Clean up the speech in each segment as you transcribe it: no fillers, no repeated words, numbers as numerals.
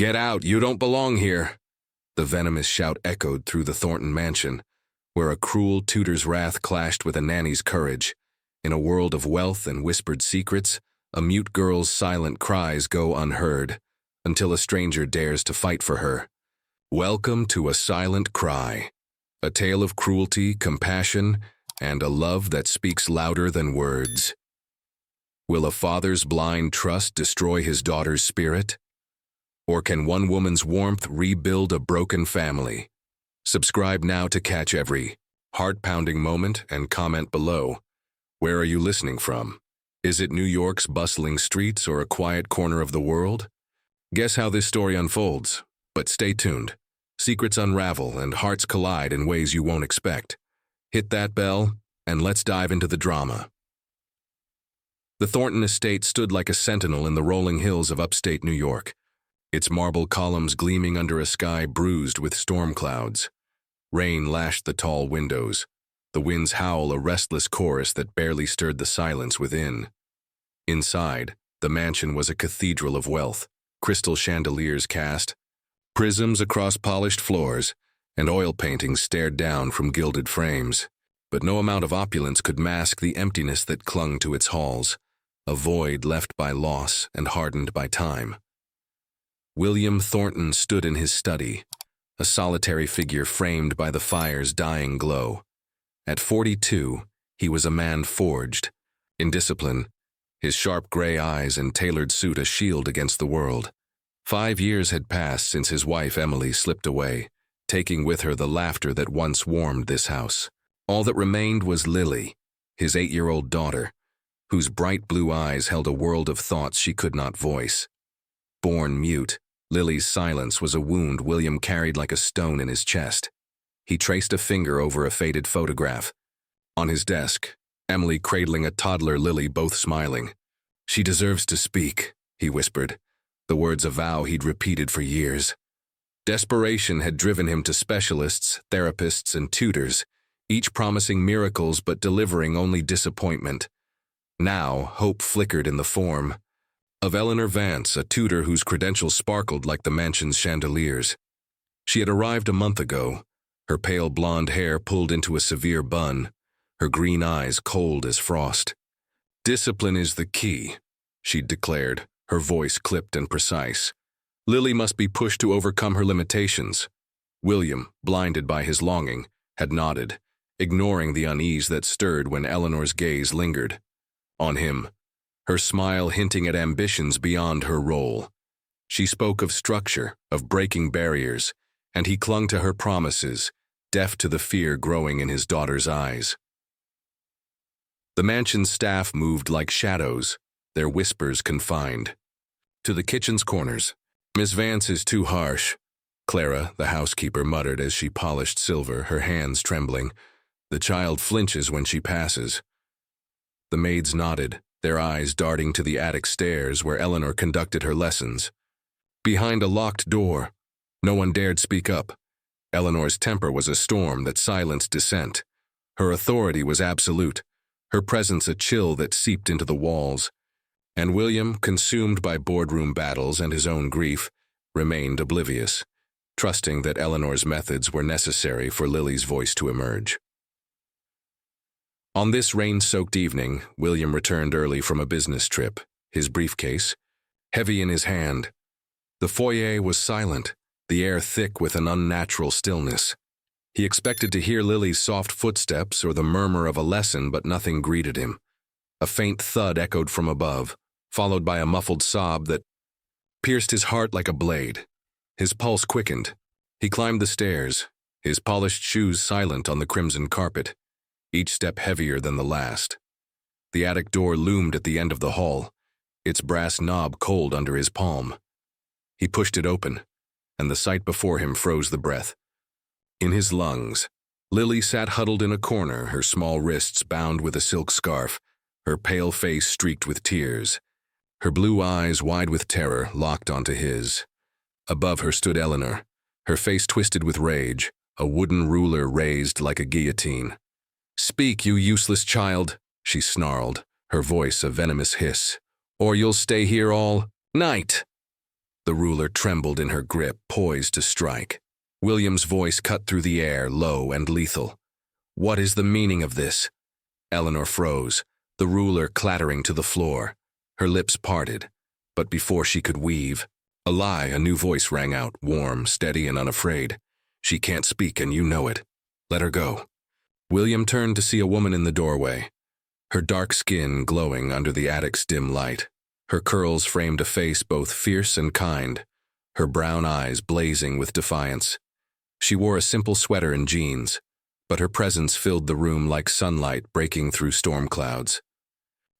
"Get out, you don't belong here." The venomous shout echoed through the Thornton mansion, where a cruel tutor's wrath clashed with a nanny's courage. In a world of wealth and whispered secrets, a mute girl's silent cries go unheard, until a stranger dares to fight for her. Welcome to A Silent Cry, a tale of cruelty, compassion, and a love that speaks louder than words. Will a father's blind trust destroy his daughter's spirit? Or can one woman's warmth rebuild a broken family? Subscribe now to catch every heart-pounding moment and comment below. Where are you listening from? Is it New York's bustling streets or a quiet corner of the world? Guess how this story unfolds, but stay tuned. Secrets unravel and hearts collide in ways you won't expect. Hit that bell, and let's dive into the drama. The Thornton estate stood like a sentinel in the rolling hills of upstate New York, its marble columns gleaming under a sky bruised with storm clouds. Rain lashed the tall windows, the wind's howl a restless chorus that barely stirred the silence within. Inside, the mansion was a cathedral of wealth, crystal chandeliers cast, prisms across polished floors, and oil paintings stared down from gilded frames. But no amount of opulence could mask the emptiness that clung to its halls, a void left by loss and hardened by time. William Thornton stood in his study, a solitary figure framed by the fire's dying glow. At 42, he was a man forged in discipline, his sharp gray eyes and tailored suit a shield against the world. 5 years had passed since his wife Emily slipped away, taking with her the laughter that once warmed this house. All that remained was Lily, his 8-year-old daughter, whose bright blue eyes held a world of thoughts she could not voice. Born mute, Lily's silence was a wound William carried like a stone in his chest. He traced a finger over a faded photograph. On his desk, Emily cradling a toddler, Lily both smiling. "She deserves to speak," he whispered, the words a vow he'd repeated for years. Desperation had driven him to specialists, therapists, and tutors, each promising miracles but delivering only disappointment. Now, hope flickered in the form of Eleanor Vance, a tutor whose credentials sparkled like the mansion's chandeliers. She had arrived a month ago, her pale blonde hair pulled into a severe bun, her green eyes cold as frost. "Discipline is the key," she'd declared, her voice clipped and precise. Lily must be pushed to overcome her limitations. William, blinded by his longing, had nodded, ignoring the unease that stirred when Eleanor's gaze lingered on him, her smile hinting at ambitions beyond her role. She spoke of structure, of breaking barriers, and he clung to her promises, deaf to the fear growing in his daughter's eyes. The mansion's staff moved like shadows, their whispers confined to the kitchen's corners. "Miss Vance is too harsh," Clara, the housekeeper, muttered as she polished silver, her hands trembling. "The child flinches when she passes." The maids nodded, their eyes darting to the attic stairs where Eleanor conducted her lessons. Behind a locked door, no one dared speak up. Eleanor's temper was a storm that silenced dissent. Her authority was absolute, her presence a chill that seeped into the walls. And William, consumed by boardroom battles and his own grief, remained oblivious, trusting that Eleanor's methods were necessary for Lily's voice to emerge. On this rain-soaked evening, William returned early from a business trip, his briefcase heavy in his hand. The foyer was silent, the air thick with an unnatural stillness. He expected to hear Lily's soft footsteps or the murmur of a lesson, but nothing greeted him. A faint thud echoed from above, followed by a muffled sob that pierced his heart like a blade. His pulse quickened. He climbed the stairs, his polished shoes silent on the crimson carpet, each step heavier than the last. The attic door loomed at the end of the hall, its brass knob cold under his palm. He pushed it open, and the sight before him froze the breath. In his lungs, Lily sat huddled in a corner, her small wrists bound with a silk scarf, her pale face streaked with tears, her blue eyes wide with terror locked onto his. Above her stood Eleanor, her face twisted with rage, a wooden ruler raised like a guillotine. "Speak, you useless child," she snarled, her voice a venomous hiss, "or you'll stay here all night." The ruler trembled in her grip, poised to strike. William's voice cut through the air, low and lethal. "What is the meaning of this?" Eleanor froze, the ruler clattering to the floor. Her lips parted, but before she could weave, a new voice rang out, warm, steady, and unafraid. "She can't speak, and you know it. Let her go." William turned to see a woman in the doorway, her dark skin glowing under the attic's dim light. Her curls framed a face both fierce and kind, her brown eyes blazing with defiance. She wore a simple sweater and jeans, but her presence filled the room like sunlight breaking through storm clouds.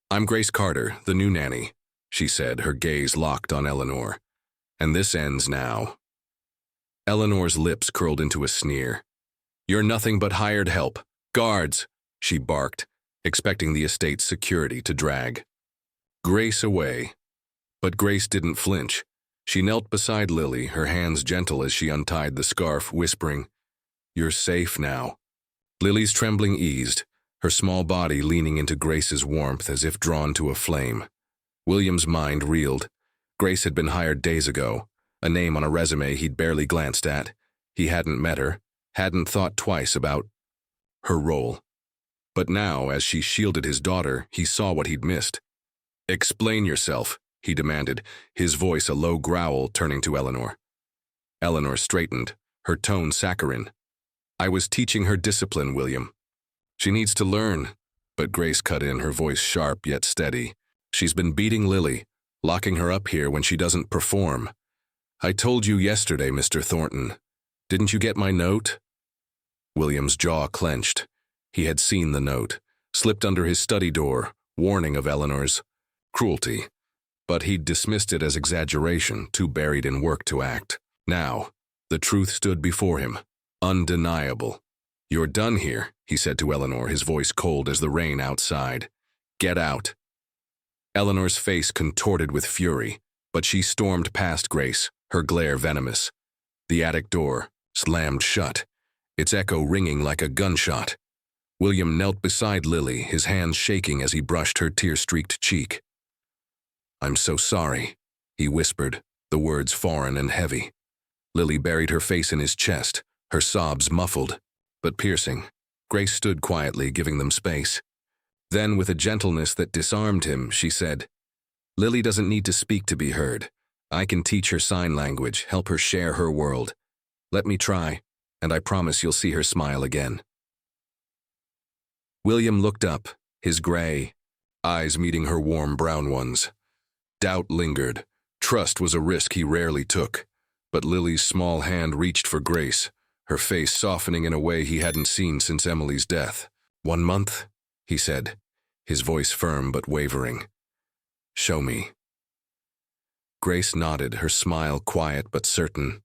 "I'm Grace Carter, the new nanny," she said, her gaze locked on Eleanor. "And this ends now." Eleanor's lips curled into a sneer. "You're nothing but hired help. Guards!" she barked, expecting the estate's security to drag Grace away. But Grace didn't flinch. She knelt beside Lily, her hands gentle as she untied the scarf, whispering, "You're safe now." Lily's trembling eased, her small body leaning into Grace's warmth as if drawn to a flame. William's mind reeled. Grace had been hired days ago, a name on a resume he'd barely glanced at. He hadn't met her, hadn't thought twice about her role. But now, as she shielded his daughter, he saw what he'd missed. "Explain yourself," he demanded, his voice a low growl, turning to Eleanor. Eleanor straightened, her tone saccharine. "I was teaching her discipline, William. She needs to learn." But Grace cut in, her voice sharp yet steady. "She's been beating Lily, locking her up here when she doesn't perform. I told you yesterday, Mr. Thornton. Didn't you get my note?" William's jaw clenched. He had seen the note, slipped under his study door, warning of Eleanor's cruelty. But he'd dismissed it as exaggeration, too buried in work to act. Now, the truth stood before him, undeniable. "You're done here," he said to Eleanor, his voice cold as the rain outside. "Get out." Eleanor's face contorted with fury, but she stormed past Grace, her glare venomous. The attic door slammed shut, its echo ringing like a gunshot. William knelt beside Lily, his hands shaking as he brushed her tear-streaked cheek. "I'm so sorry," he whispered, the words foreign and heavy. Lily buried her face in his chest, her sobs muffled, but piercing. Grace stood quietly, giving them space. Then, with a gentleness that disarmed him, she said, "Lily doesn't need to speak to be heard. I can teach her sign language, help her share her world. Let me try, and I promise you'll see her smile again." William looked up, his gray eyes meeting her warm brown ones. Doubt lingered. Trust was a risk he rarely took. But Lily's small hand reached for Grace, her face softening in a way he hadn't seen since Emily's death. "1 month?" he said, his voice firm but wavering. "Show me." Grace nodded, her smile quiet but certain.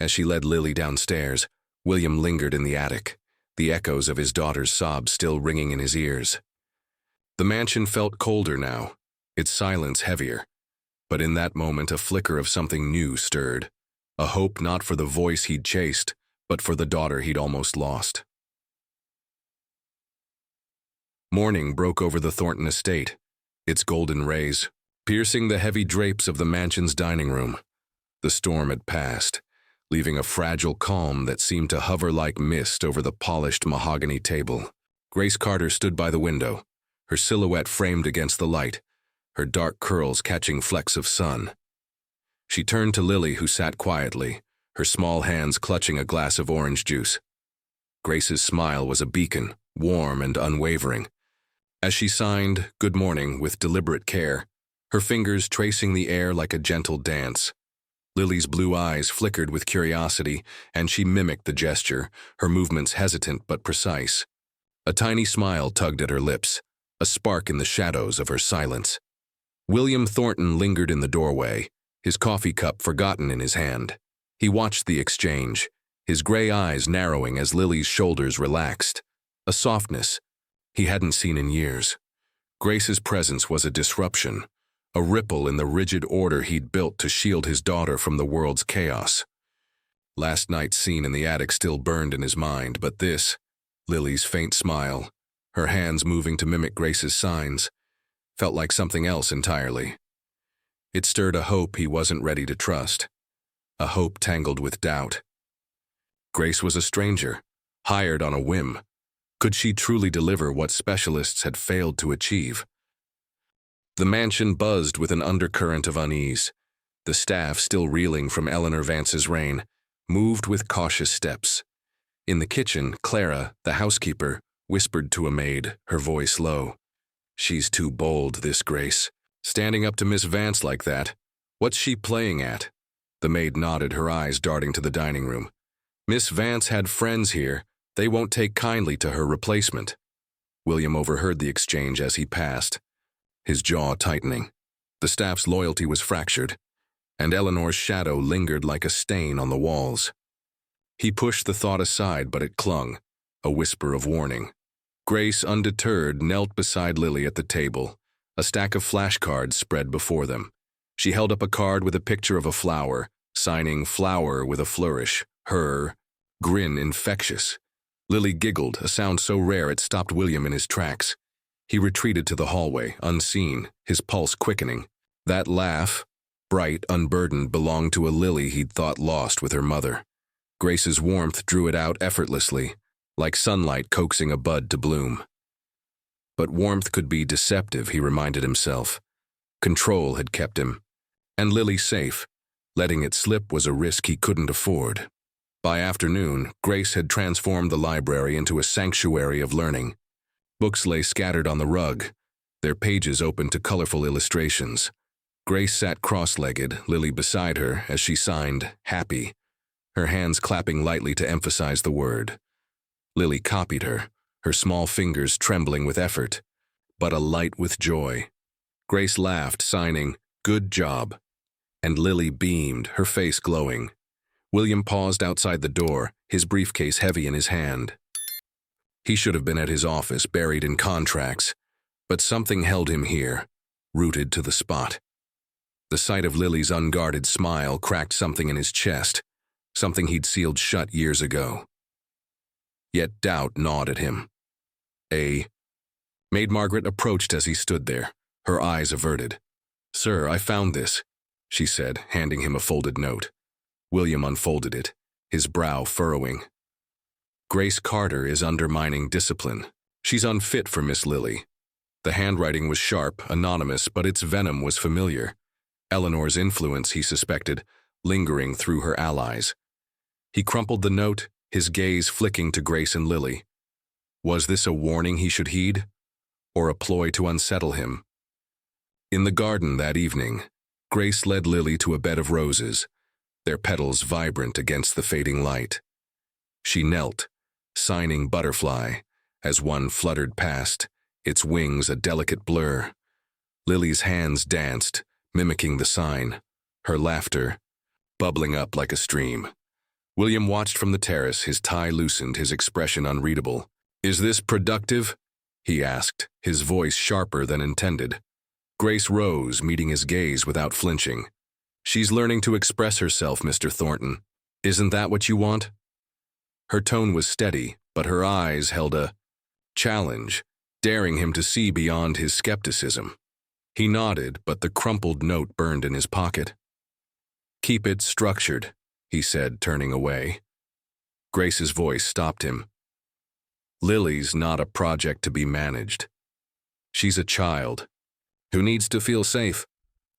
As she led Lily downstairs, William lingered in the attic, the echoes of his daughter's sobs still ringing in his ears. The mansion felt colder now, its silence heavier. But in that moment, a flicker of something new stirred, a hope not for the voice he'd chased, but for the daughter he'd almost lost. Morning broke over the Thornton estate, its golden rays piercing the heavy drapes of the mansion's dining room. The storm had passed, leaving a fragile calm that seemed to hover like mist over the polished mahogany table. Grace Carter stood by the window, her silhouette framed against the light, her dark curls catching flecks of sun. She turned to Lily, who sat quietly, her small hands clutching a glass of orange juice. Grace's smile was a beacon, warm and unwavering. As she signed "Good morning" with deliberate care, her fingers tracing the air like a gentle dance. Lily's blue eyes flickered with curiosity, and she mimicked the gesture, her movements hesitant but precise. A tiny smile tugged at her lips, a spark in the shadows of her silence. William Thornton lingered in the doorway, his coffee cup forgotten in his hand. He watched the exchange, his gray eyes narrowing as Lily's shoulders relaxed, a softness he hadn't seen in years. Grace's presence was a disruption, a ripple in the rigid order he'd built to shield his daughter from the world's chaos. Last night's scene in the attic still burned in his mind, but this, Lily's faint smile, her hands moving to mimic Grace's signs, felt like something else entirely. It stirred a hope he wasn't ready to trust, a hope tangled with doubt. Grace was a stranger, hired on a whim. Could she truly deliver what specialists had failed to achieve? The mansion buzzed with an undercurrent of unease. The staff, still reeling from Eleanor Vance's reign, moved with cautious steps. In the kitchen, Clara, the housekeeper, whispered to a maid, her voice low. "She's too bold, this Grace. Standing up to Miss Vance like that. What's she playing at?" The maid nodded, her eyes darting to the dining room. "Miss Vance had friends here. They won't take kindly to her replacement." William overheard the exchange as he passed, his jaw tightening. The staff's loyalty was fractured, and Eleanor's shadow lingered like a stain on the walls. He pushed the thought aside, but it clung, a whisper of warning. Grace, undeterred, knelt beside Lily at the table, a stack of flashcards spread before them. She held up a card with a picture of a flower, signing "flower" with a flourish, her grin infectious. Lily giggled, a sound so rare it stopped William in his tracks. He retreated to the hallway, unseen, his pulse quickening. That laugh, bright, unburdened, belonged to a Lily he'd thought lost with her mother. Grace's warmth drew it out effortlessly, like sunlight coaxing a bud to bloom. But warmth could be deceptive, he reminded himself. Control had kept him, and Lily safe. Letting it slip was a risk he couldn't afford. By afternoon, Grace had transformed the library into a sanctuary of learning. Books lay scattered on the rug, their pages open to colorful illustrations. Grace sat cross-legged, Lily beside her, as she signed, "Happy," her hands clapping lightly to emphasize the word. Lily copied her, her small fingers trembling with effort, but alight with joy. Grace laughed, signing, "Good job," and Lily beamed, her face glowing. William paused outside the door, his briefcase heavy in his hand. He should have been at his office, buried in contracts, but something held him here, rooted to the spot. The sight of Lily's unguarded smile cracked something in his chest, something he'd sealed shut years ago. Yet doubt gnawed at him. Maid Margaret approached as he stood there, her eyes averted. "Sir, I found this," she said, handing him a folded note. William unfolded it, his brow furrowing. "Grace Carter is undermining discipline. She's unfit for Miss Lily." The handwriting was sharp, anonymous, but its venom was familiar. Eleanor's influence, he suspected, lingering through her allies. He crumpled the note, his gaze flicking to Grace and Lily. Was this a warning he should heed, or a ploy to unsettle him? In the garden that evening, Grace led Lily to a bed of roses, their petals vibrant against the fading light. She knelt, signing butterfly, as one fluttered past, its wings a delicate blur. Lily's hands danced, mimicking the sign, her laughter bubbling up like a stream. William watched from the terrace, his tie loosened, his expression unreadable. "Is this productive?" he asked, his voice sharper than intended. Grace rose, meeting his gaze without flinching. "She's learning to express herself, Mr. Thornton. Isn't that what you want?" Her tone was steady, but her eyes held a challenge, daring him to see beyond his skepticism. He nodded, but the crumpled note burned in his pocket. "Keep it structured," he said, turning away. Grace's voice stopped him. "Lily's not a project to be managed. She's a child who needs to feel safe."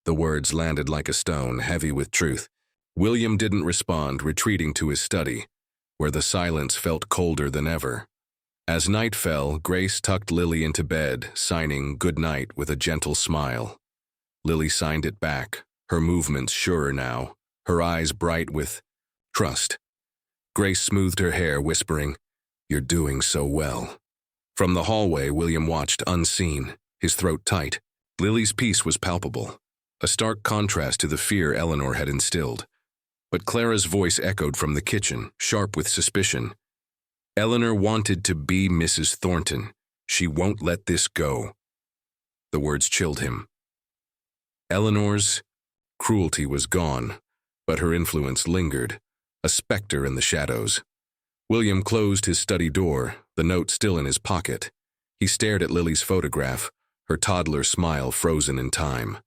The words landed like a stone, heavy with truth. William didn't respond, retreating to his study, where the silence felt colder than ever. As night fell, Grace tucked Lily into bed, signing "good night" with a gentle smile. Lily signed it back, her movements surer now, her eyes bright with trust. Grace smoothed her hair, whispering, "You're doing so well." From the hallway, William watched unseen, his throat tight. Lily's peace was palpable, a stark contrast to the fear Eleanor had instilled. But Clara's voice echoed from the kitchen, sharp with suspicion. "Eleanor wanted to be Mrs. Thornton. She won't let this go." The words chilled him. Eleanor's cruelty was gone, but her influence lingered, a specter in the shadows. William closed his study door, the note still in his pocket. He stared at Lily's photograph, her toddler smile frozen in time.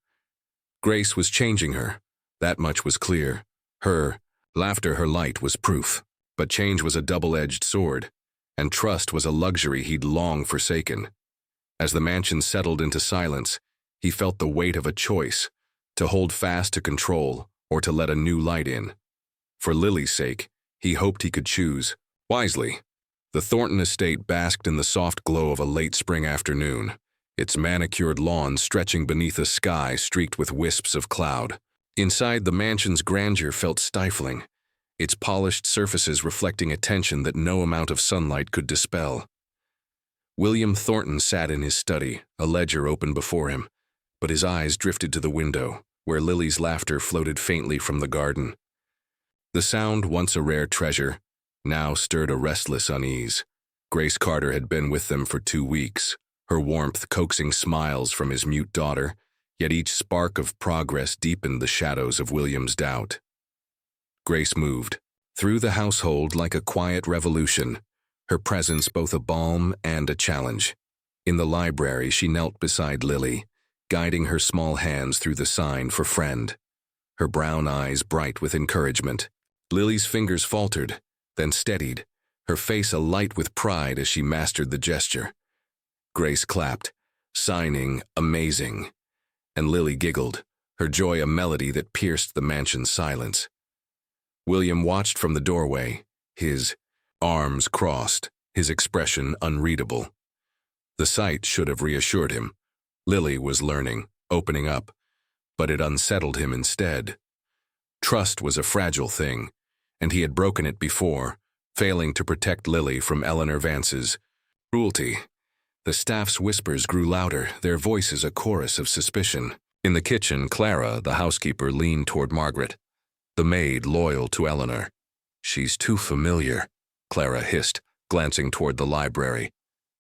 Grace was changing her. That much was clear. Her laughter, her light was proof. But change was a double-edged sword, and trust was a luxury he'd long forsaken. As the mansion settled into silence, he felt the weight of a choice, to hold fast to control or to let a new light in. For Lily's sake, he hoped he could choose wisely. The Thornton estate basked in the soft glow of a late spring afternoon, its manicured lawn stretching beneath a sky streaked with wisps of cloud. Inside, the mansion's grandeur felt stifling, its polished surfaces reflecting a tension that no amount of sunlight could dispel. William Thornton sat in his study, a ledger open before him, but his eyes drifted to the window, where Lily's laughter floated faintly from the garden. The sound, once a rare treasure, now stirred a restless unease. Grace Carter had been with them for 2 weeks, her warmth coaxing smiles from his mute daughter, yet each spark of progress deepened the shadows of William's doubt. Grace moved through the household like a quiet revolution, her presence both a balm and a challenge. In the library, she knelt beside Lily, guiding her small hands through the sign for friend, her brown eyes bright with encouragement. Lily's fingers faltered, then steadied, her face alight with pride as she mastered the gesture. Grace clapped, signing, amazing, and Lily giggled, her joy a melody that pierced the mansion's silence. William watched from the doorway, his arms crossed, his expression unreadable. The sight should have reassured him. Lily was learning, opening up, but it unsettled him instead. Trust was a fragile thing, and he had broken it before, failing to protect Lily from Eleanor Vance's cruelty. The staff's whispers grew louder, their voices a chorus of suspicion. In the kitchen, Clara, the housekeeper, leaned toward Margaret, the maid loyal to Eleanor. "She's too familiar," Clara hissed, glancing toward the library,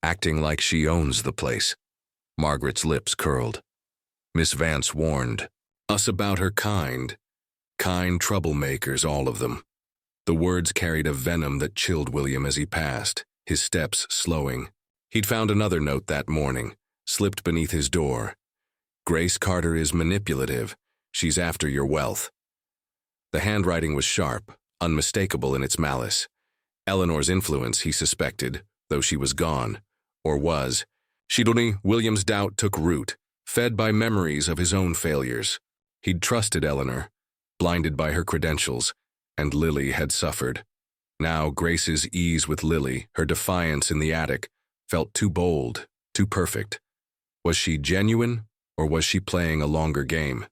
"acting like she owns the place." Margaret's lips curled. "Miss Vance warned us about her kind troublemakers, all of them." The words carried a venom that chilled William as he passed, his steps slowing. He'd found another note that morning, slipped beneath his door. "Grace Carter is manipulative. She's after your wealth." The handwriting was sharp, unmistakable in its malice. Eleanor's influence, he suspected, though she was gone, or was. Shidoni, William's doubt took root, fed by memories of his own failures. He'd trusted Eleanor, blinded by her credentials, and Lily had suffered. Now Grace's ease with Lily, her defiance in the attic, felt too bold, too perfect. Was she genuine, or was she playing a longer game?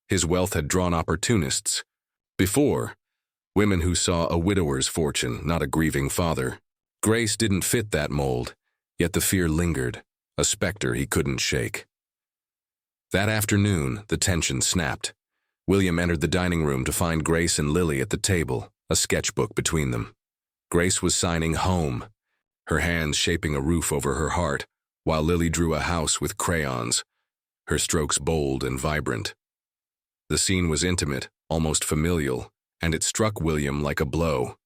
His wealth had drawn opportunists. Before, women who saw a widower's fortune, not a grieving father. Grace didn't fit that mold, yet the fear lingered, a specter he couldn't shake. That afternoon, the tension snapped. William entered the dining room to find Grace and Lily at the table, a sketchbook between them. Grace was signing home, her hands shaping a roof over her heart, while Lily drew a house with crayons, her strokes bold and vibrant. The scene was intimate, almost familial, and it struck William like a blow.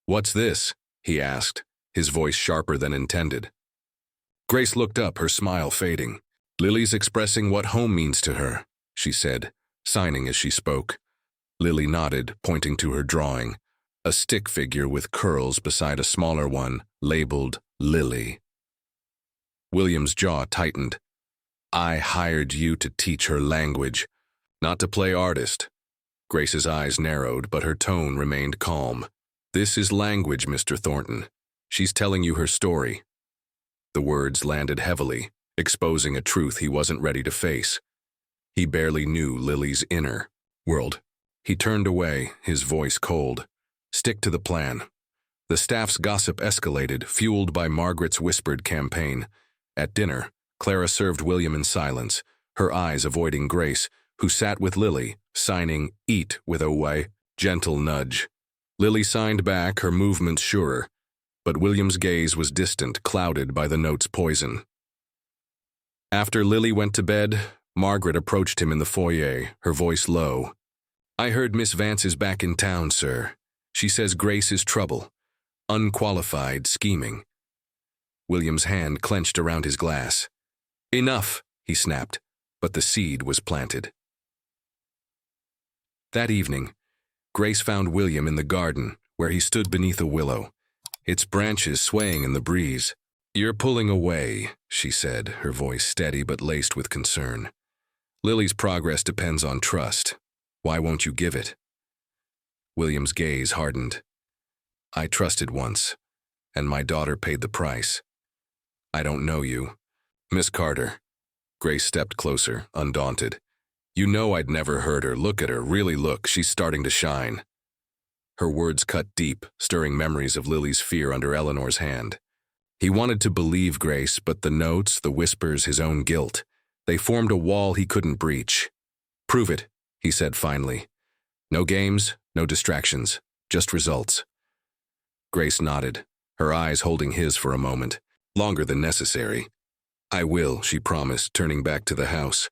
"What's this?" he asked, his voice sharper than intended. Grace looked up, her smile fading. "Lily's expressing what home means to her," she said, signing as she spoke. Lily nodded, pointing to her drawing, a stick figure with curls beside a smaller one, labeled Lily. William's jaw tightened. "I hired you to teach her language, not to play artist." Grace's eyes narrowed, but her tone remained calm. "This is language, Mr. Thornton. She's telling you her story." The words landed heavily, exposing a truth he wasn't ready to face. He barely knew Lily's inner world. He turned away, his voice cold. "Stick to the plan." The staff's gossip escalated, fueled by Margaret's whispered campaign. At dinner, Clara served William in silence, her eyes avoiding Grace, who sat with Lily, signing "eat" with a gentle nudge. Lily signed back, her movements surer, but William's gaze was distant, clouded by the note's poison. After Lily went to bed, Margaret approached him in the foyer, her voice low. "I heard Miss Vance is back in town, sir. She says Grace is trouble. Unqualified scheming." William's hand clenched around his glass. "Enough," he snapped, but the seed was planted. That evening, Grace found William in the garden, where he stood beneath a willow, its branches swaying in the breeze. "You're pulling away," she said, her voice steady but laced with concern. "Lily's progress depends on trust. Why won't you give it?" William's gaze hardened. "I trusted once, and my daughter paid the price. I don't know you." "Miss Carter." Grace stepped closer, undaunted. "You know I'd never hurt her. Look at her, really look, she's starting to shine." Her words cut deep, stirring memories of Lily's fear under Eleanor's hand. He wanted to believe Grace, but the notes, the whispers, his own guilt, they formed a wall he couldn't breach. "Prove it," he said finally. "No games, no distractions, just results." Grace nodded, her eyes holding his for a moment, longer than necessary. "I will," she promised, turning back to the house.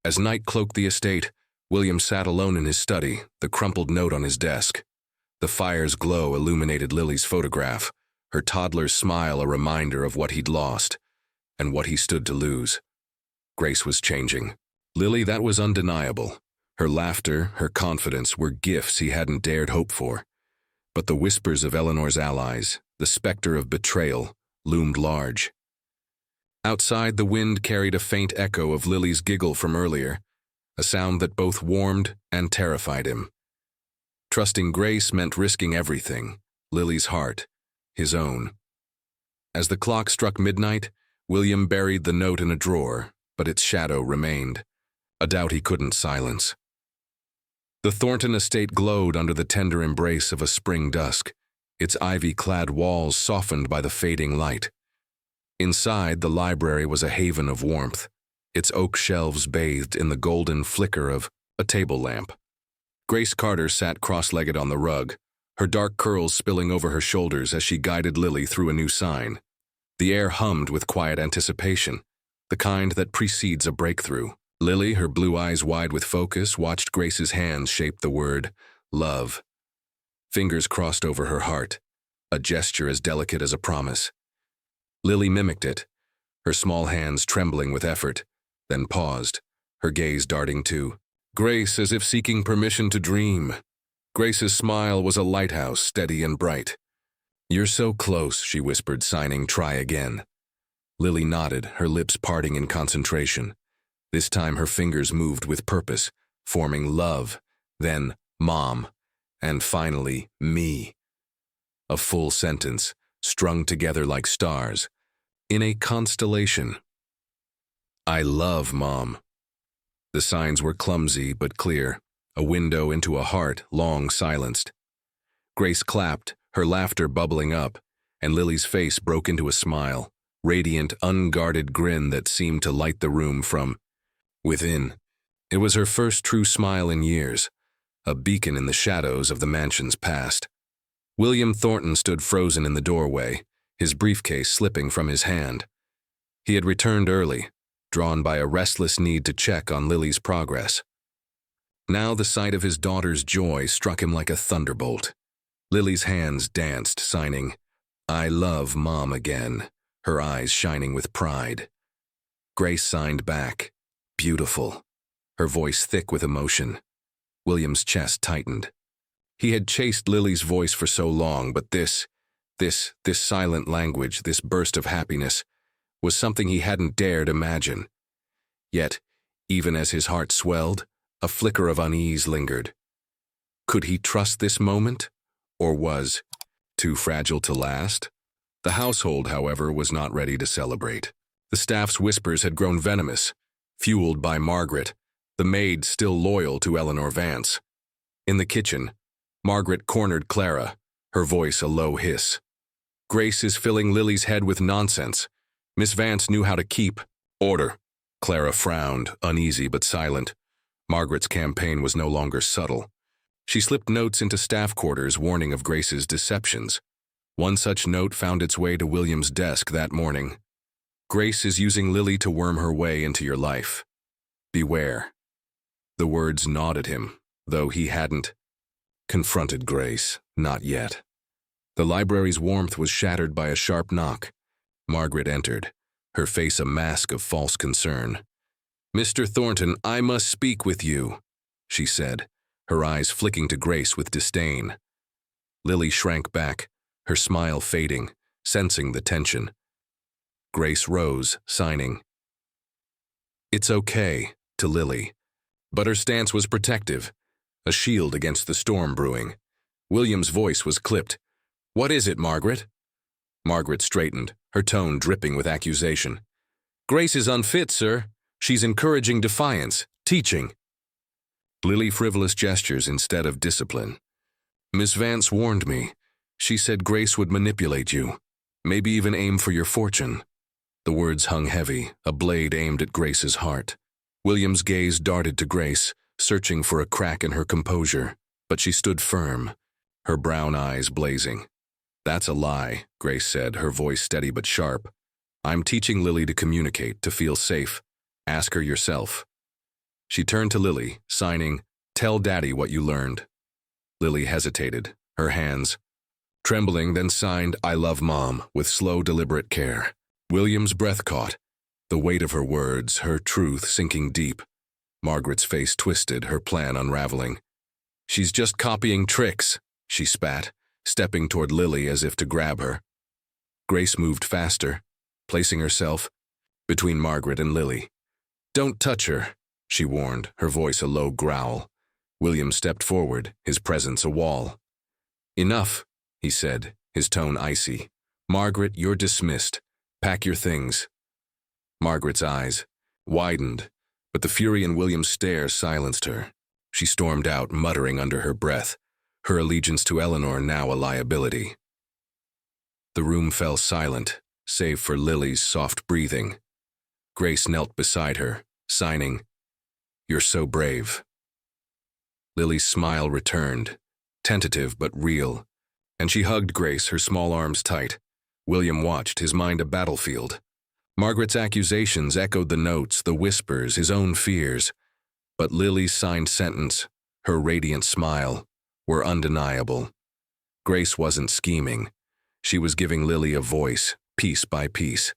As night cloaked the estate, William sat alone in his study, the crumpled note on his desk. The fire's glow illuminated Lily's photograph, her toddler's smile a reminder of what he'd lost, and what he stood to lose. Grace was changing. Lily, that was undeniable. Her laughter, her confidence were gifts he hadn't dared hope for. But the whispers of Eleanor's allies, the specter of betrayal, loomed large. Outside, the wind carried a faint echo of Lily's giggle from earlier, a sound that both warmed and terrified him. Trusting Grace meant risking everything, Lily's heart, his own. As the clock struck midnight, William buried the note in a drawer, but its shadow remained, a doubt he couldn't silence. The Thornton estate glowed under the tender embrace of a spring dusk, its ivy-clad walls softened by the fading light. Inside, the library was a haven of warmth, its oak shelves bathed in the golden flicker of a table lamp. Grace Carter sat cross-legged on the rug, her dark curls spilling over her shoulders as she guided Lily through a new sign. The air hummed with quiet anticipation, the kind that precedes a breakthrough. Lily, her blue eyes wide with focus, watched Grace's hands shape the word, love. Fingers crossed over her heart, a gesture as delicate as a promise. Lily mimicked it, her small hands trembling with effort, then paused, her gaze darting to Grace as if seeking permission to dream. Grace's smile was a lighthouse, steady and bright. "You're so close," she whispered, signing, "Try again." Lily nodded, her lips parting in concentration. This time her fingers moved with purpose, forming love, then mom, and finally me. A full sentence, strung together like stars, in a constellation. "I love Mom." The signs were clumsy but clear, a window into a heart long silenced. Grace clapped, her laughter bubbling up, and Lily's face broke into a smile, radiant, unguarded grin that seemed to light the room from within. It was her first true smile in years, a beacon in the shadows of the mansion's past. William Thornton stood frozen in the doorway, his briefcase slipping from his hand. He had returned early, drawn by a restless need to check on Lily's progress. Now the sight of his daughter's joy struck him like a thunderbolt. Lily's hands danced, signing, "I love Mom" again, her eyes shining with pride. Grace signed back, "Beautiful," her voice thick with emotion. William's chest tightened. He had chased Lily's voice for so long, but this silent language, this burst of happiness, was something he hadn't dared imagine. Yet, even as his heart swelled, a flicker of unease lingered. Could he trust this moment, or was too fragile to last? The household, however, was not ready to celebrate. The staff's whispers had grown venomous, fueled by Margaret, the maid still loyal to Eleanor Vance. In the kitchen, Margaret cornered Clara, her voice a low hiss. "Grace is filling Lily's head with nonsense. Miss Vance knew how to keep order." Clara frowned, uneasy but silent. Margaret's campaign was no longer subtle. She slipped notes into staff quarters warning of Grace's deceptions. One such note found its way to William's desk that morning. "Grace is using Lily to worm her way into your life. Beware." The words gnawed at him, though he hadn't confronted Grace, not yet. The library's warmth was shattered by a sharp knock. Margaret entered, her face a mask of false concern. Mr. Thornton, I must speak with you, she said, her eyes flicking to Grace with disdain. Lily shrank back, her smile fading, sensing the tension. Grace rose, signing. It's okay, to Lily. But her stance was protective, a shield against the storm brewing. William's voice was clipped. What is it, Margaret? Margaret straightened, her tone dripping with accusation. Grace is unfit, sir. She's encouraging defiance, teaching. Lily frivolous gestures instead of discipline. Miss Vance warned me. She said Grace would manipulate you, maybe even aim for your fortune. The words hung heavy, a blade aimed at Grace's heart. William's gaze darted to Grace, searching for a crack in her composure, but she stood firm, her brown eyes blazing. That's a lie, Grace said, her voice steady but sharp. I'm teaching Lily to communicate, to feel safe. Ask her yourself. She turned to Lily, signing, Tell Daddy what you learned. Lily hesitated, her hands trembling, then signed, I love Mom, with slow, deliberate care. William's breath caught, the weight of her words, her truth sinking deep. Margaret's face twisted, her plan unraveling. She's just copying tricks, she spat, stepping toward Lily as if to grab her. Grace moved faster, placing herself between Margaret and Lily. Don't touch her, she warned, her voice a low growl. William stepped forward, his presence a wall. Enough, he said, his tone icy. Margaret, you're dismissed. Pack your things. Margaret's eyes widened, but the fury in William's stare silenced her. She stormed out, muttering under her breath, her allegiance to Eleanor now a liability. The room fell silent, save for Lily's soft breathing. Grace knelt beside her, signing, You're so brave. Lily's smile returned, tentative but real, and she hugged Grace, her small arms tight. William watched, his mind a battlefield. Margaret's accusations echoed the notes, the whispers, his own fears. But Lily's signed sentence, her radiant smile, were undeniable. Grace wasn't scheming. She was giving Lily a voice, piece by piece.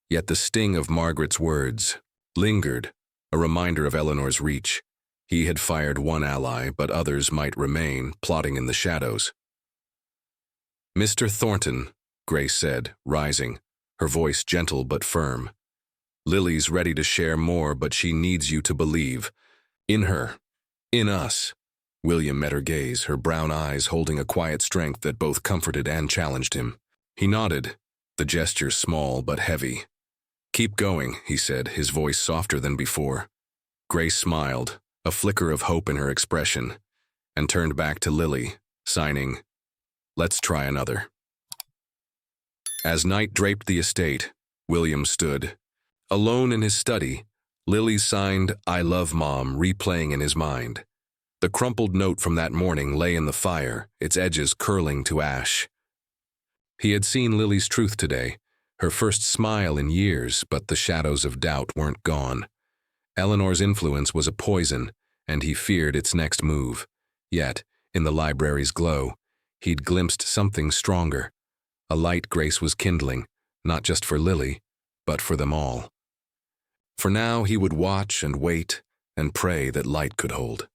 Yet the sting of Margaret's words lingered, a reminder of Eleanor's reach. He had fired one ally, but others might remain, plotting in the shadows. Mr. Thornton, Grace said, rising, her voice gentle but firm. Lily's ready to share more, but she needs you to believe. In her. In us. William met her gaze, her brown eyes holding a quiet strength that both comforted and challenged him. He nodded, the gesture small but heavy. Keep going, he said, his voice softer than before. Grace smiled, a flicker of hope in her expression, and turned back to Lily, signing, Let's try another. As night draped the estate, William stood. Alone in his study, Lily signed, I love Mom, replaying in his mind. The crumpled note from that morning lay in the fire, its edges curling to ash. He had seen Lily's truth today, her first smile in years, but the shadows of doubt weren't gone. Eleanor's influence was a poison, and he feared its next move. Yet, in the library's glow, he'd glimpsed something stronger. A light Grace was kindling, not just for Lily, but for them all. For now he would watch and wait and pray that light could hold.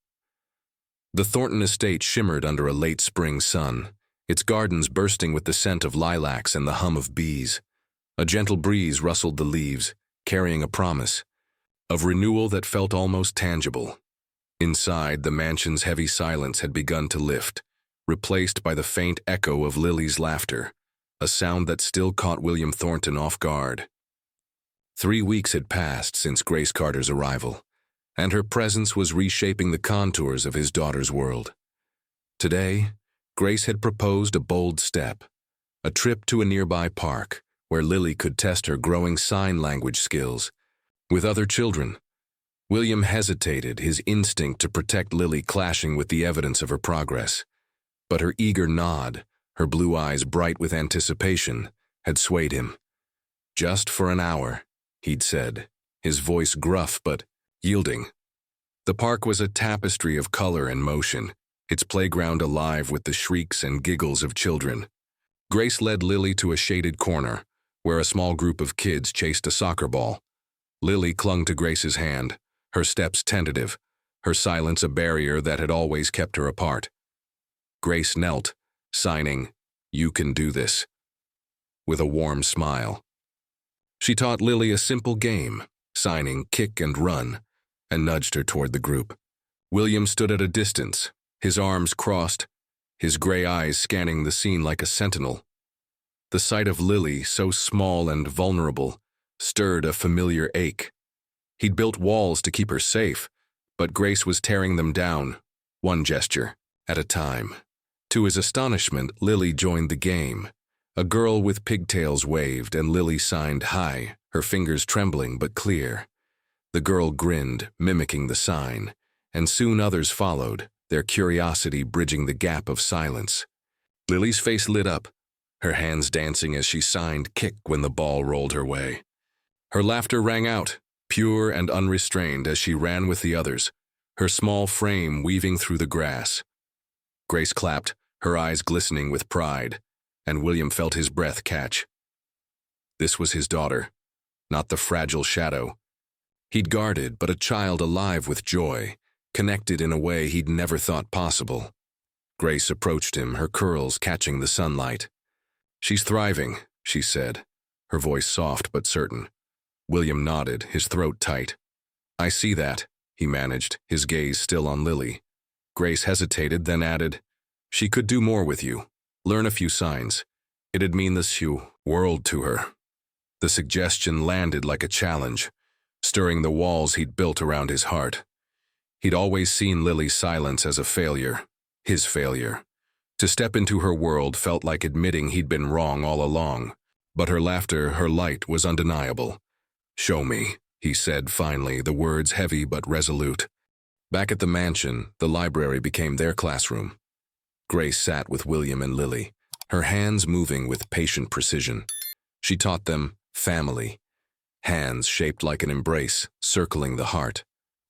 The Thornton estate shimmered under a late spring sun, its gardens bursting with the scent of lilacs and the hum of bees. A gentle breeze rustled the leaves, carrying a promise of renewal that felt almost tangible. Inside, the mansion's heavy silence had begun to lift, replaced by the faint echo of Lily's laughter, a sound that still caught William Thornton off guard. 3 weeks had passed since Grace Carter's arrival, and her presence was reshaping the contours of his daughter's world. Today, Grace had proposed a bold step, a trip to a nearby park where Lily could test her growing sign language skills. With other children, William hesitated, his instinct to protect Lily clashing with the evidence of her progress. But her eager nod, her blue eyes bright with anticipation, had swayed him. Just for an hour, he'd said, his voice gruff but yielding. The park was a tapestry of color and motion, its playground alive with the shrieks and giggles of children. Grace led Lily to a shaded corner, where a small group of kids chased a soccer ball. Lily clung to Grace's hand, her steps tentative, her silence a barrier that had always kept her apart. Grace knelt, signing, "You can do this," with a warm smile. She taught Lily a simple game, signing kick and run, and nudged her toward the group. William stood at a distance, his arms crossed, his gray eyes scanning the scene like a sentinel. The sight of Lily, so small and vulnerable, stirred a familiar ache. He'd built walls to keep her safe, but Grace was tearing them down, one gesture at a time. To his astonishment, Lily joined the game. A girl with pigtails waved, and Lily signed "hi," her fingers trembling but clear. The girl grinned, mimicking the sign, and soon others followed, their curiosity bridging the gap of silence. Lily's face lit up, her hands dancing as she signed "kick" when the ball rolled her way. Her laughter rang out, pure and unrestrained, as she ran with the others, her small frame weaving through the grass. Grace clapped, her eyes glistening with pride, and William felt his breath catch. This was his daughter, not the fragile shadow he'd guarded, but a child alive with joy, connected in a way he'd never thought possible. Grace approached him, her curls catching the sunlight. "She's thriving," she said, her voice soft but certain. William nodded, his throat tight. "I see that," he managed, his gaze still on Lily. Grace hesitated, then added, "She could do more with you. Learn a few signs. It'd mean the world to her." The suggestion landed like a challenge, stirring the walls he'd built around his heart. He'd always seen Lily's silence as a failure, his failure. To step into her world felt like admitting he'd been wrong all along, but her laughter, her light, was undeniable. "Show me," he said finally, the words heavy but resolute. Back at the mansion, the library became their classroom. Grace sat with William and Lily, her hands moving with patient precision. She taught them family, hands shaped like an embrace, circling the heart.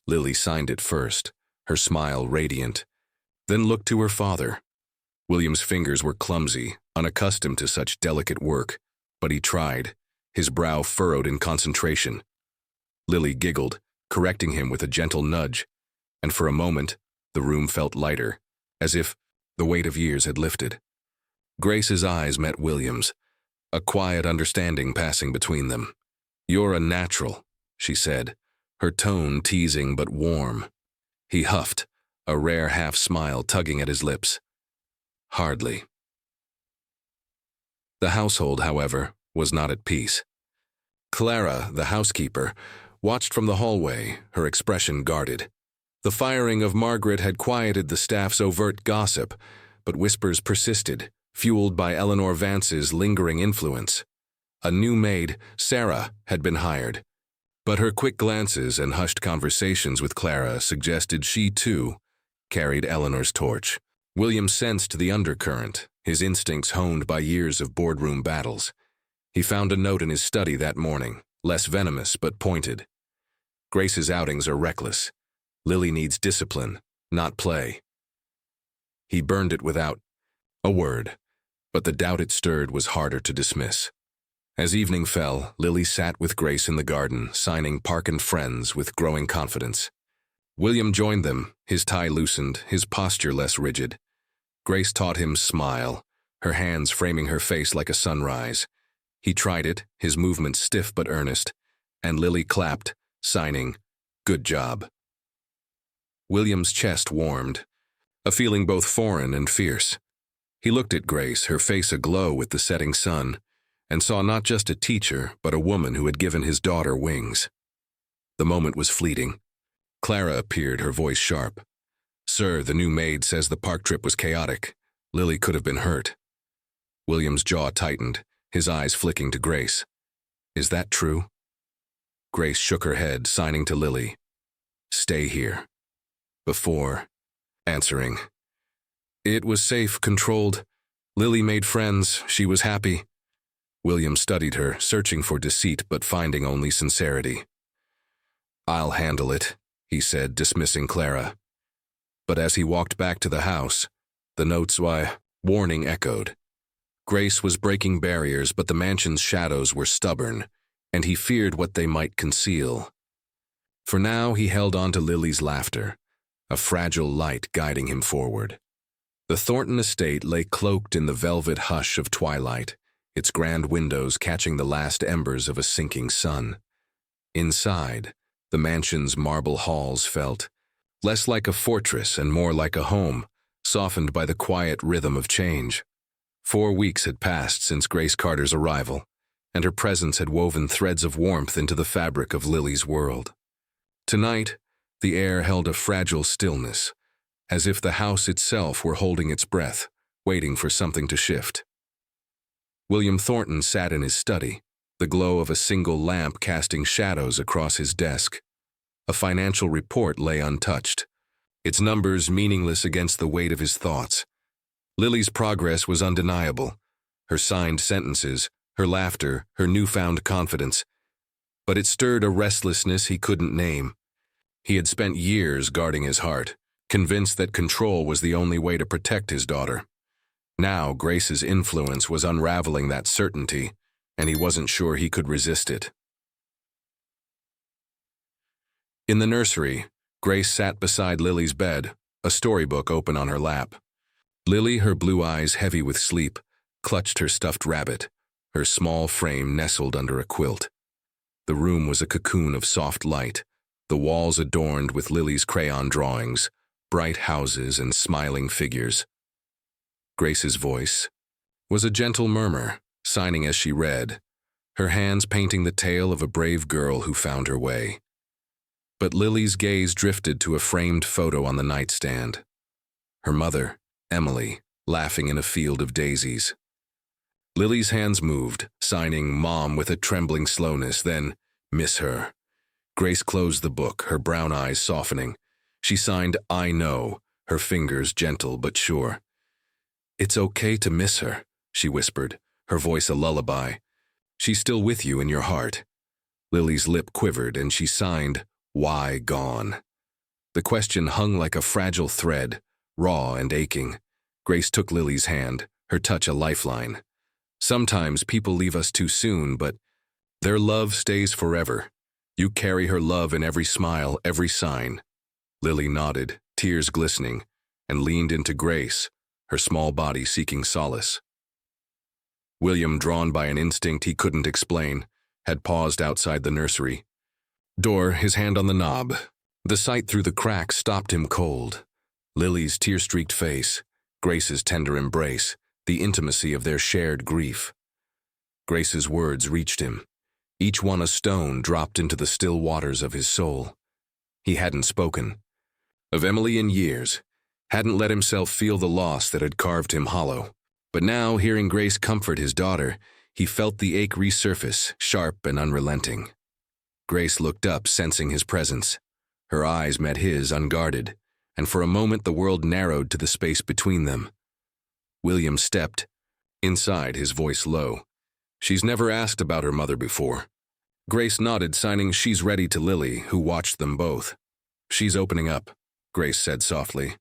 Lily signed it first, her smile radiant, then looked to her father. William's fingers were clumsy, unaccustomed to such delicate work, but he tried, his brow furrowed in concentration. Lily giggled, correcting him with a gentle nudge, and for a moment, the room felt lighter, as if the weight of years had lifted. Grace's eyes met William's, a quiet understanding passing between them. "You're a natural," she said, her tone teasing but warm. He huffed, a rare half-smile tugging at his lips. "Hardly." The household, however, was not at peace. Clara, the housekeeper, watched from the hallway, her expression guarded. The firing of Margaret had quieted the staff's overt gossip, but whispers persisted, fueled by Eleanor Vance's lingering influence. A new maid, Sarah, had been hired, but her quick glances and hushed conversations with Clara suggested she, too, carried Eleanor's torch. William sensed the undercurrent, his instincts honed by years of boardroom battles. He found a note in his study that morning, less venomous but pointed. "Grace's outings are reckless. Lily needs discipline, not play." He burned it without a word, but the doubt it stirred was harder to dismiss. As evening fell, Lily sat with Grace in the garden, signing Park and Friends with growing confidence. William joined them, his tie loosened, his posture less rigid. Grace taught him smile, her hands framing her face like a sunrise. He tried it, his movements stiff but earnest, and Lily clapped, signing, "Good job." William's chest warmed, a feeling both foreign and fierce. He looked at Grace, her face aglow with the setting sun, and saw not just a teacher, but a woman who had given his daughter wings. The moment was fleeting. Clara appeared, her voice sharp. "Sir, the new maid says the park trip was chaotic. Lily could have been hurt." William's jaw tightened, his eyes flicking to Grace. "Is that true?" Grace shook her head, signing to Lily, "Stay here." Before answering, "It was safe, controlled. Lily made friends, she was happy." William studied her, searching for deceit but finding only sincerity. "I'll handle it," he said, dismissing Clara. But as he walked back to the house, the note's warning echoed. Grace was breaking barriers, but the mansion's shadows were stubborn, and he feared what they might conceal. For now, he held on to Lily's laughter, a fragile light guiding him forward. The Thornton estate lay cloaked in the velvet hush of twilight, its grand windows catching the last embers of a sinking sun. Inside, the mansion's marble halls felt less like a fortress and more like a home, softened by the quiet rhythm of change. 4 weeks had passed since Grace Carter's arrival, and her presence had woven threads of warmth into the fabric of Lily's world. Tonight, the air held a fragile stillness, as if the house itself were holding its breath, waiting for something to shift. William Thornton sat in his study, the glow of a single lamp casting shadows across his desk. A financial report lay untouched, its numbers meaningless against the weight of his thoughts. Lily's progress was undeniable, her signed sentences, her laughter, her newfound confidence. But it stirred a restlessness he couldn't name. He had spent years guarding his heart, convinced that control was the only way to protect his daughter. Now Grace's influence was unraveling that certainty, and he wasn't sure he could resist it. In the nursery, Grace sat beside Lily's bed, a storybook open on her lap. Lily, her blue eyes heavy with sleep, clutched her stuffed rabbit, her small frame nestled under a quilt. The room was a cocoon of soft light, the walls adorned with Lily's crayon drawings, bright houses and smiling figures. Grace's voice was a gentle murmur, signing as she read, her hands painting the tale of a brave girl who found her way. But Lily's gaze drifted to a framed photo on the nightstand. Her mother, Emily, laughing in a field of daisies. Lily's hands moved, signing Mom with a trembling slowness, then Miss her. Grace closed the book, her brown eyes softening. She signed I know, her fingers gentle but sure. It's okay to miss her, she whispered, her voice a lullaby. She's still with you in your heart. Lily's lip quivered and she signed, Why gone? The question hung like a fragile thread, raw and aching. Grace took Lily's hand, her touch a lifeline. Sometimes people leave us too soon, but their love stays forever. You carry her love in every smile, every sign. Lily nodded, tears glistening, and leaned into Grace, her small body seeking solace. William, drawn by an instinct he couldn't explain, had paused outside the nursery door, his hand on the knob. The sight through the crack stopped him cold. Lily's tear-streaked face, Grace's tender embrace, the intimacy of their shared grief. Grace's words reached him, each one a stone dropped into the still waters of his soul. He hadn't spoken of Emily in years, hadn't let himself feel the loss that had carved him hollow. But now, hearing Grace comfort his daughter, he felt the ache resurface, sharp and unrelenting. Grace looked up, sensing his presence. Her eyes met his, unguarded, and for a moment the world narrowed to the space between them. William stepped inside, his voice low. She's never asked about her mother before. Grace nodded, signing she's ready to Lily, who watched them both. She's opening up, Grace said softly.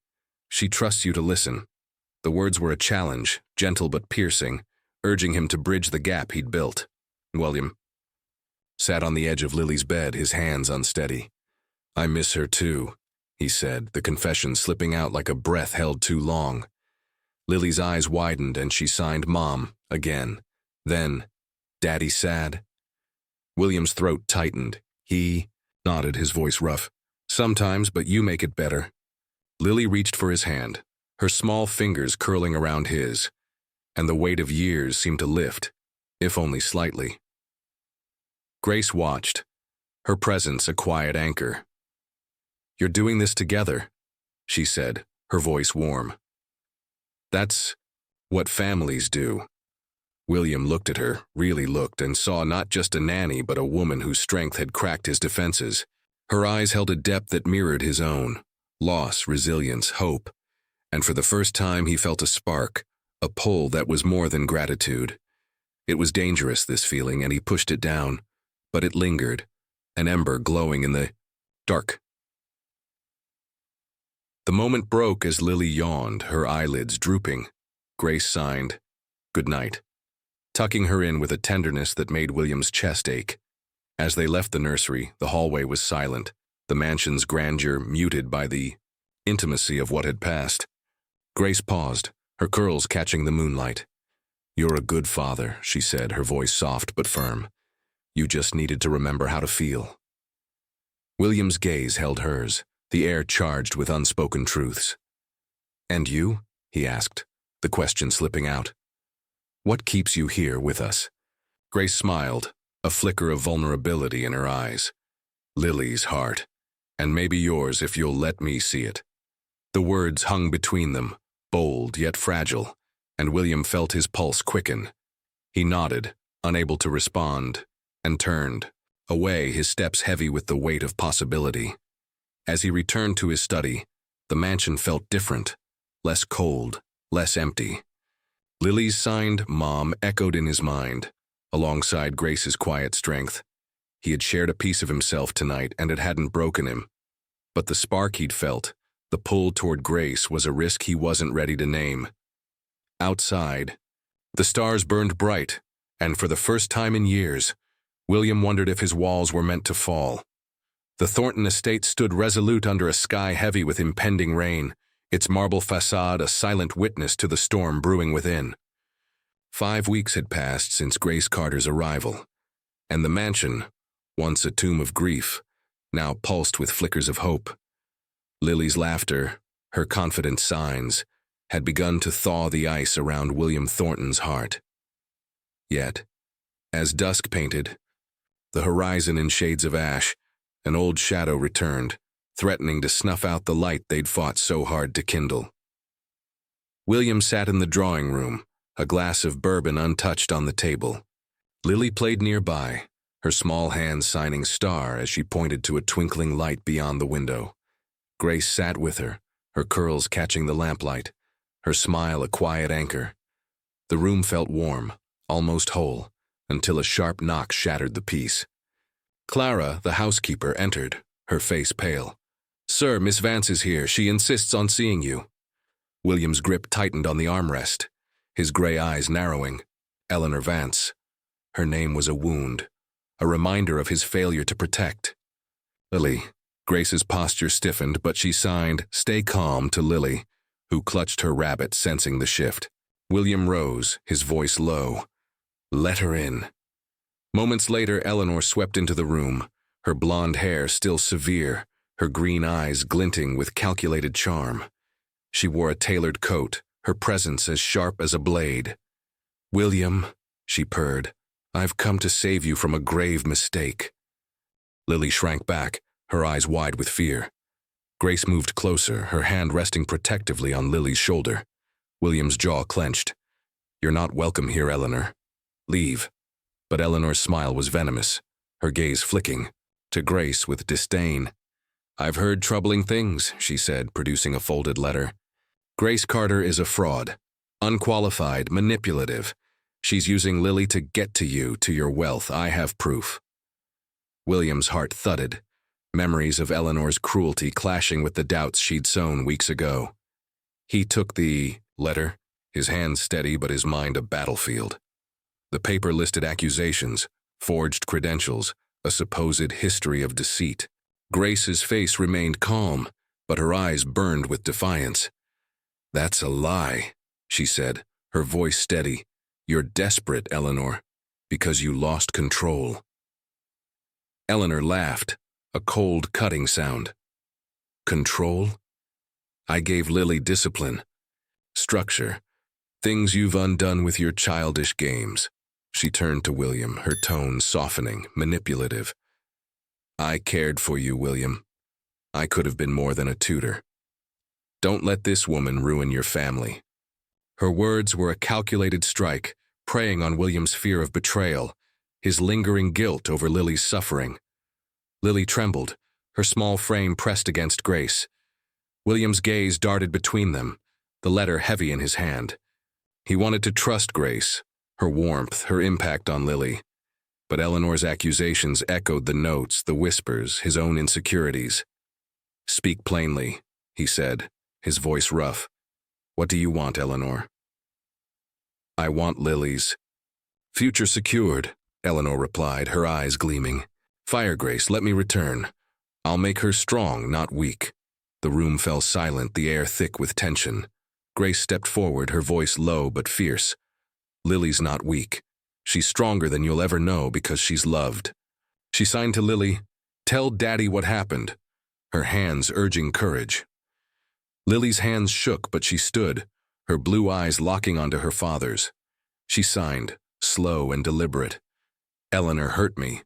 She trusts you to listen. The words were a challenge, gentle but piercing, urging him to bridge the gap he'd built. William sat on the edge of Lily's bed, his hands unsteady. I miss her too, he said, the confession slipping out like a breath held too long. Lily's eyes widened and she signed Mom again. Then, Daddy sad? William's throat tightened. He nodded, his voice rough. Sometimes, but you make it better. Lily reached for his hand, her small fingers curling around his, and the weight of years seemed to lift, if only slightly. Grace watched, her presence a quiet anchor. You're doing this together, she said, her voice warm. That's what families do. William looked at her, really looked, and saw not just a nanny but a woman whose strength had cracked his defenses. Her eyes held a depth that mirrored his own, loss, resilience, hope, and for the first time he felt a spark, a pull that was more than gratitude. It was dangerous, this feeling, and he pushed it down, but it lingered, an ember glowing in the dark. The moment broke as Lily yawned, her eyelids drooping. Grace signed, "Good night," tucking her in with a tenderness that made William's chest ache. As they left the nursery, the hallway was silent, the mansion's grandeur muted by the intimacy of what had passed. Grace paused, her curls catching the moonlight. "You're a good father," she said, her voice soft but firm. "You just needed to remember how to feel." William's gaze held hers, the air charged with unspoken truths. "And you?" he asked, the question slipping out. "What keeps you here with us?" Grace smiled, a flicker of vulnerability in her eyes. "Lily's heart, and maybe yours if you'll let me see it." The words hung between them, bold yet fragile, and William felt his pulse quicken. He nodded, unable to respond, and turned, away, his steps heavy with the weight of possibility. As he returned to his study, the mansion felt different, less cold, less empty. Lily's signed "Mom" echoed in his mind, alongside Grace's quiet strength. He had shared a piece of himself tonight, and it hadn't broken him. But the spark he'd felt, the pull toward Grace, was a risk he wasn't ready to name. Outside, the stars burned bright, and for the first time in years, William wondered if his walls were meant to fall. The Thornton estate stood resolute under a sky heavy with impending rain, its marble facade a silent witness to the storm brewing within. 5 weeks had passed since Grace Carter's arrival, and the mansion, once a tomb of grief, now pulsed with flickers of hope. Lily's laughter, her confident signs, had begun to thaw the ice around William Thornton's heart. Yet, as dusk painted the horizon in shades of ash, an old shadow returned, threatening to snuff out the light they'd fought so hard to kindle. William sat in the drawing room, a glass of bourbon untouched on the table. Lily played nearby, her small hands signing star as she pointed to a twinkling light beyond the window. Grace sat with her curls catching the lamplight, her smile a quiet anchor. The room felt warm, almost whole, until a sharp knock shattered the peace. Clara, the housekeeper, entered, her face pale. "Sir, Miss Vance is here. She insists on seeing you." William's grip tightened on the armrest, his gray eyes narrowing. Eleanor Vance. Her name was a wound, a reminder of his failure to protect. "Lily." Grace's posture stiffened, but she signed, "Stay calm," to Lily, who clutched her rabbit, sensing the shift. William rose, his voice low. "Let her in." Moments later, Eleanor swept into the room, her blonde hair still severe, her green eyes glinting with calculated charm. She wore a tailored coat, her presence as sharp as a blade. "William," she purred, "I've come to save you from a grave mistake." Lily shrank back, her eyes wide with fear. Grace moved closer, her hand resting protectively on Lily's shoulder. William's jaw clenched. "You're not welcome here, Eleanor. Leave." But Eleanor's smile was venomous, her gaze flicking, to Grace with disdain. "I've heard troubling things," she said, producing a folded letter. "Grace Carter is a fraud, unqualified, manipulative. She's using Lily to get to you, to your wealth. I have proof." William's heart thudded, memories of Eleanor's cruelty clashing with the doubts she'd sown weeks ago. He took the letter, his hands steady but his mind a battlefield. The paper listed accusations, forged credentials, a supposed history of deceit. Grace's face remained calm, but her eyes burned with defiance. "That's a lie," she said, her voice steady. "You're desperate, Eleanor, because you lost control." Eleanor laughed, a cold, cutting sound. "Control? I gave Lily discipline, structure, things you've undone with your childish games." She turned to William, her tone softening, manipulative. "I cared for you, William. I could have been more than a tutor. Don't let this woman ruin your family." Her words were a calculated strike, preying on William's fear of betrayal, his lingering guilt over Lily's suffering. Lily trembled, her small frame pressed against Grace. William's gaze darted between them, the letter heavy in his hand. He wanted to trust Grace, her warmth, her impact on Lily. But Eleanor's accusations echoed the notes, the whispers, his own insecurities. "Speak plainly," he said, his voice rough. "What do you want, Eleanor?" "I want Lily's future secured," Eleanor replied, her eyes gleaming. Fire, Grace, let me return. I'll make her strong, not weak. The room fell silent, the air thick with tension. Grace stepped forward, her voice low but fierce. Lily's not weak. She's stronger than you'll ever know because she's loved. She signed to Lily, "Tell Daddy what happened," her hands urging courage. Lily's hands shook, but she stood, her blue eyes locking onto her father's. She signed, slow and deliberate. "Eleanor hurt me,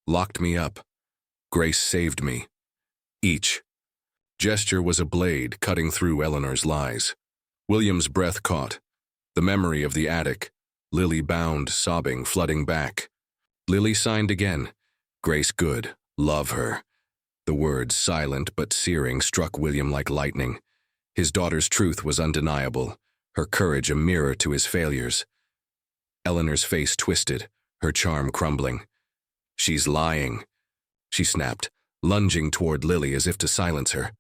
locked me up. Grace saved me." Each gesture was a blade cutting through Eleanor's lies. William's breath caught. The memory of the attic, Lily bound, sobbing, flooding back. Lily signed again. "Grace good, love her." The words, silent but searing, struck William like lightning. His daughter's truth was undeniable, her courage a mirror to his failures. Eleanor's face twisted, her charm crumbling. "She's lying," she snapped, lunging toward Lily as if to silence her.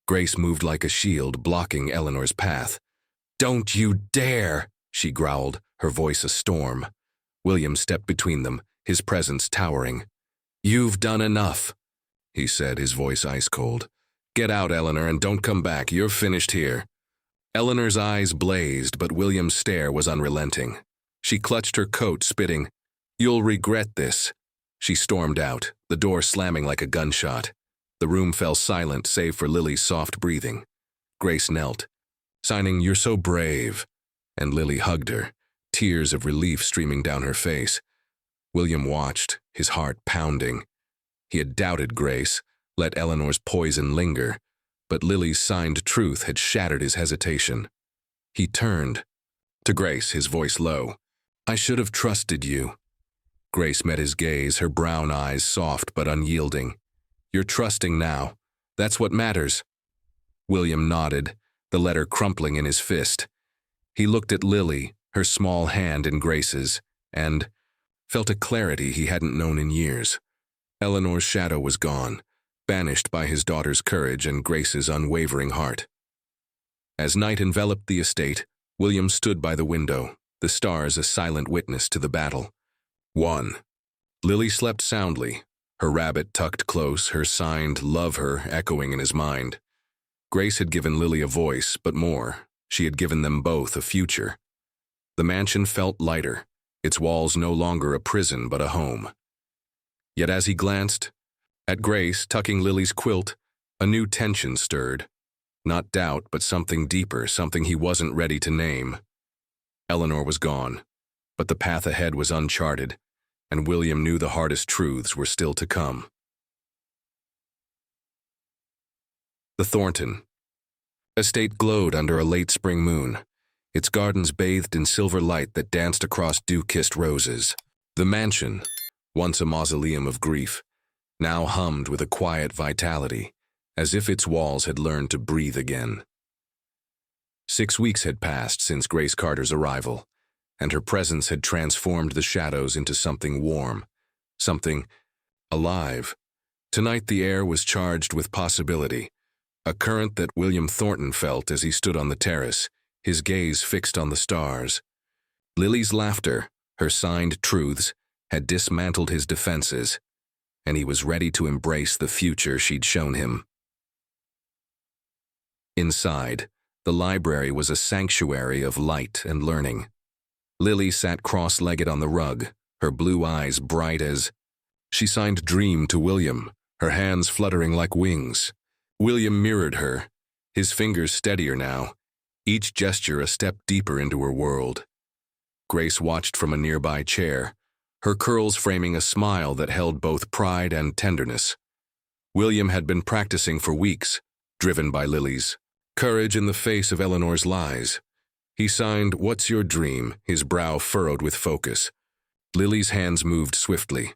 Grace moved like a shield, blocking Eleanor's path. "Don't you dare!" she growled, her voice a storm. William stepped between them, his presence towering. "You've done enough," he said, his voice ice cold. "Get out, Eleanor, and don't come back. You're finished here." Eleanor's eyes blazed, but William's stare was unrelenting. She clutched her coat, spitting. "You'll regret this." She stormed out, the door slamming like a gunshot. The room fell silent, save for Lily's soft breathing. Grace knelt, signing, "You're so brave," and Lily hugged her, tears of relief streaming down her face. William watched, his heart pounding. He had doubted Grace, let Eleanor's poison linger, but Lily's signed truth had shattered his hesitation. He turned to Grace, his voice low. "I should have trusted you." Grace met his gaze, her brown eyes soft but unyielding. "You're trusting now. That's what matters." William nodded, the letter crumpling in his fist. He looked at Lily, her small hand in Grace's, and felt a clarity he hadn't known in years. Eleanor's shadow was gone, banished by his daughter's courage and Grace's unwavering heart. As night enveloped the estate, William stood by the window, the stars a silent witness to the battle. 1. Lily slept soundly, her rabbit tucked close, her signed "love her" echoing in his mind. Grace had given Lily a voice, but more, she had given them both a future. The mansion felt lighter, its walls no longer a prison but a home. Yet as he glanced at Grace tucking Lily's quilt, a new tension stirred. Not doubt, but something deeper, something he wasn't ready to name. Eleanor was gone, but the path ahead was uncharted, and William knew the hardest truths were still to come. The Thornton estate glowed under a late spring moon, its gardens bathed in silver light that danced across dew-kissed roses. The mansion, once a mausoleum of grief, now hummed with a quiet vitality, as if its walls had learned to breathe again. 6 weeks had passed since Grace Carter's arrival, and her presence had transformed the shadows into something warm, something alive. Tonight the air was charged with possibility, a current that William Thornton felt as he stood on the terrace, his gaze fixed on the stars. Lily's laughter, her signed truths, had dismantled his defenses, and he was ready to embrace the future she'd shown him. Inside, the library was a sanctuary of light and learning. Lily sat cross-legged on the rug, her blue eyes bright as... She signed "Dream" to William, her hands fluttering like wings. William mirrored her, his fingers steadier now, each gesture a step deeper into her world. Grace watched from a nearby chair, her curls framing a smile that held both pride and tenderness. William had been practicing for weeks, driven by Lily's courage in the face of Eleanor's lies. He signed "What's your dream?" his brow furrowed with focus. Lily's hands moved swiftly.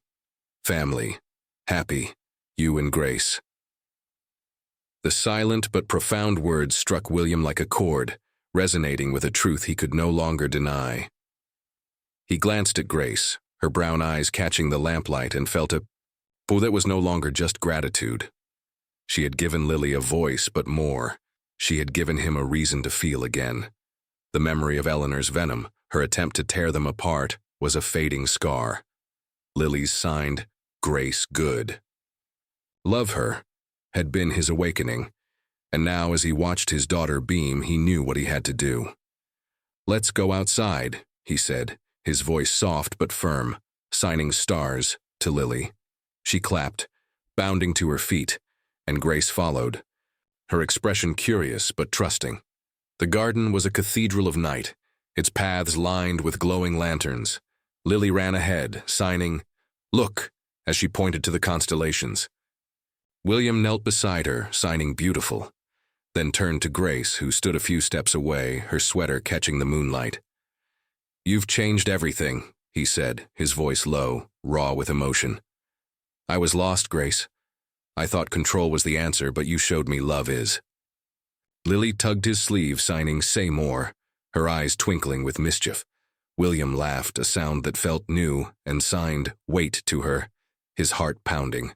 "Family. Happy. You and Grace." The silent but profound words struck William like a chord, resonating with a truth he could no longer deny. He glanced at Grace, her brown eyes catching the lamplight, and felt a pull that was no longer just gratitude. She had given Lily a voice, but more. She had given him a reason to feel again. The memory of Eleanor's venom, her attempt to tear them apart, was a fading scar. Lily's signed Grace Good. Love her had been his awakening, and now as he watched his daughter beam, he knew what he had to do. "Let's go outside," he said, his voice soft but firm, signing stars to Lily. She clapped, bounding to her feet, and Grace followed, her expression curious but trusting. The garden was a cathedral of night, its paths lined with glowing lanterns. Lily ran ahead, signing, "Look," as she pointed to the constellations. William knelt beside her, signing beautiful, then turned to Grace, who stood a few steps away, her sweater catching the moonlight. "You've changed everything," he said, his voice low, raw with emotion. "I was lost, Grace. I thought control was the answer, but you showed me love is." Lily tugged his sleeve, signing, "Say more," her eyes twinkling with mischief. William laughed, a sound that felt new, and signed, "Wait," to her, his heart pounding.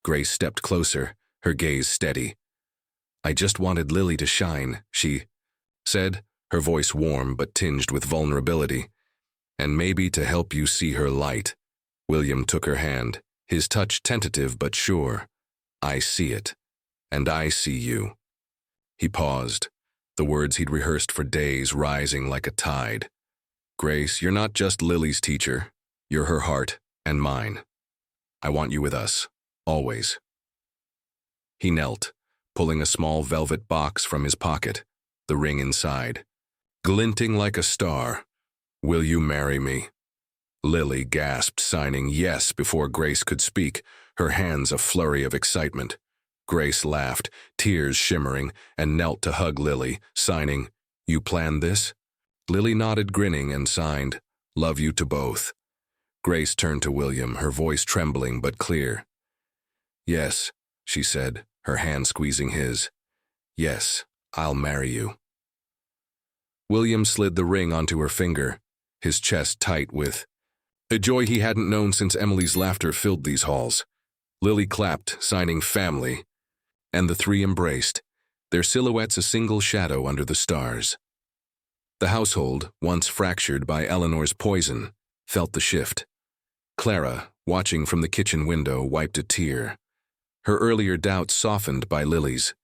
Grace stepped closer, her gaze steady. "I just wanted Lily to shine," she said, her voice warm but tinged with vulnerability. "And maybe to help you see her light." William took her hand, his touch tentative but sure. "I see it, and I see you." He paused, the words he'd rehearsed for days rising like a tide. "Grace, you're not just Lily's teacher. You're her heart and mine. I want you with us. Always." He knelt, pulling a small velvet box from his pocket, the ring inside. Glinting like a star. "Will you marry me?" Lily gasped, signing yes before Grace could speak, her hands a flurry of excitement. Grace laughed, tears shimmering, and knelt to hug Lily, signing, "You planned this?" Lily nodded, grinning, and signed, "Love you to both." Grace turned to William, her voice trembling but clear. "Yes," she said, her hand squeezing his. "Yes, I'll marry you." William slid the ring onto her finger, his chest tight with a joy he hadn't known since Emily's laughter filled these halls. Lily clapped, signing family, and the three embraced, their silhouettes a single shadow under the stars. The household, once fractured by Eleanor's poison, felt the shift. Clara, watching from the kitchen window, wiped a tear, her earlier doubts softened by Lily's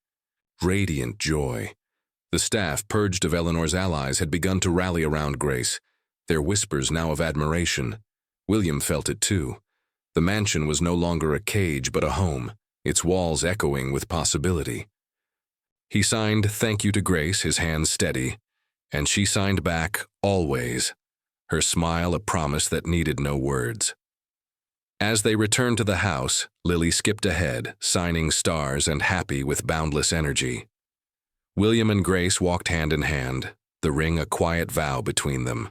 radiant joy. The staff, purged of Eleanor's allies, had begun to rally around Grace, their whispers now of admiration. William felt it too. The mansion was no longer a cage but a home, its walls echoing with possibility. He signed "Thank you" to Grace, his hands steady, and she signed back, "Always," her smile a promise that needed no words. As they returned to the house, Lily skipped ahead, signing stars and happy with boundless energy. William and Grace walked hand in hand, the ring a quiet vow between them.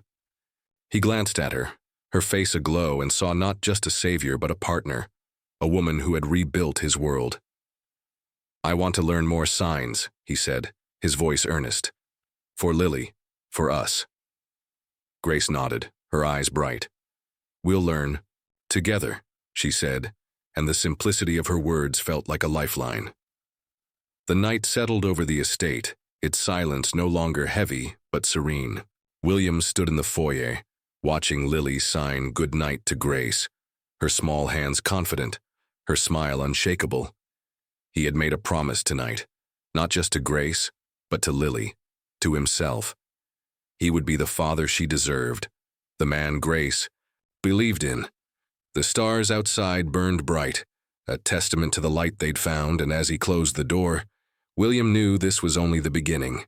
He glanced at her, her face aglow, and saw not just a savior but a partner, a woman who had rebuilt his world. "I want to learn more signs," he said, his voice earnest. "For Lily, for us." Grace nodded, her eyes bright. "We'll learn. Together," she said, and the simplicity of her words felt like a lifeline. The night settled over the estate, its silence no longer heavy but serene. William stood in the foyer, watching Lily sign good night to Grace, her small hands confident, her smile unshakable. He had made a promise tonight, not just to Grace, but to Lily, to himself. He would be the father she deserved, the man Grace believed in. The stars outside burned bright, a testament to the light they'd found, and as he closed the door, William knew this was only the beginning.